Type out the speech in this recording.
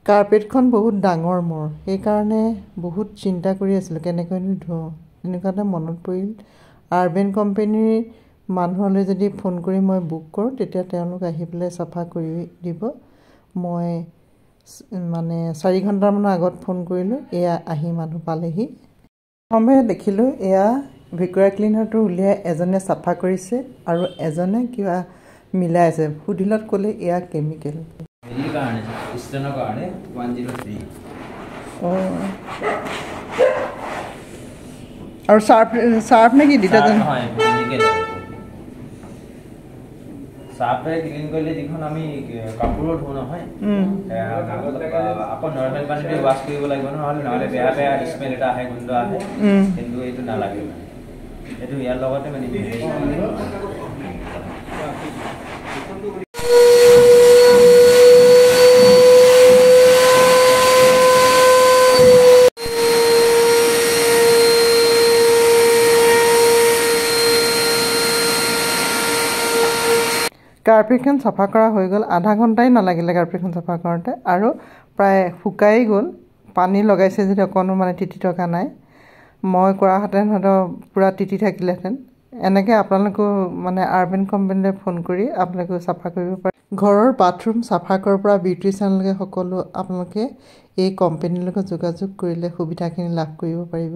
কাৰ্পেটখন বহুত ডাঙৰ মোৰ, সেইকাৰণে বহুত চিন্তা কৰি আছিলোঁ কেনেকৈনো ধুওঁ। তেনেকুৱাতে মনত পৰিল আৰবেন কোম্পানীৰ মানুহলৈ যদি ফোন কৰি মই বুক কৰোঁ তেতিয়া তেওঁলোক আহি পেলাই চাফা কৰি দিব। মই মানে 4 ঘণ্টামানৰ আগত ফোন কৰিলোঁ, এয়া আহি মানুহ পালেহি। প্ৰথমে দেখিলোঁ এয়া ভেকুৱাম ক্লিনাৰটো উলিয়াই এজনে চাফা কৰিছে আৰু এজনে কিবা মিলাই আছে। সুধিলত ক'লে এয়া কেমিকেল। আৰু চাৰ্ফ নে কি ডিটাৰজেণ্ট? চাৰ্ফে ক্লিন কৰিলে যিখন আমি কাপোৰো ধুওঁ নহয়, আকৌ নৰ্মেল পানীতে ৱাছ কৰিব লাগিব নহ'লে বেয়া বেয়া স্মেল এটা আহে, গোন্ধ আহে, কিন্তু এইটো নালাগে। এইটো ইয়াৰ লগতে মানে কাৰ্পেটখন চাফা কৰা হৈ গ'ল। আধা ঘণ্টাই নালাগিলে কাৰ্পেটখন চাফা কৰোঁতে, আৰু প্ৰায় শুকাই গ'ল। পানী লগাইছে যদি অকণো মানে তিতি থকা নাই। মই কৰাহেঁতেন হয়তো পূৰা তিতি থাকিলেহেঁতেন। এনেকৈ আপোনালোকেও মানে আৰবেন কোম্পানীলৈ ফোন কৰি আপোনালোকেও চাফা কৰিব পাৰে। ঘৰৰ বাথৰুম চাফা কৰাৰ পৰা বিউটিচিয়ানলৈকে সকলো আপোনালোকে এই কোম্পানীৰ লগত যোগাযোগ কৰিলে সুবিধাখিনি লাভ কৰিব পাৰিব।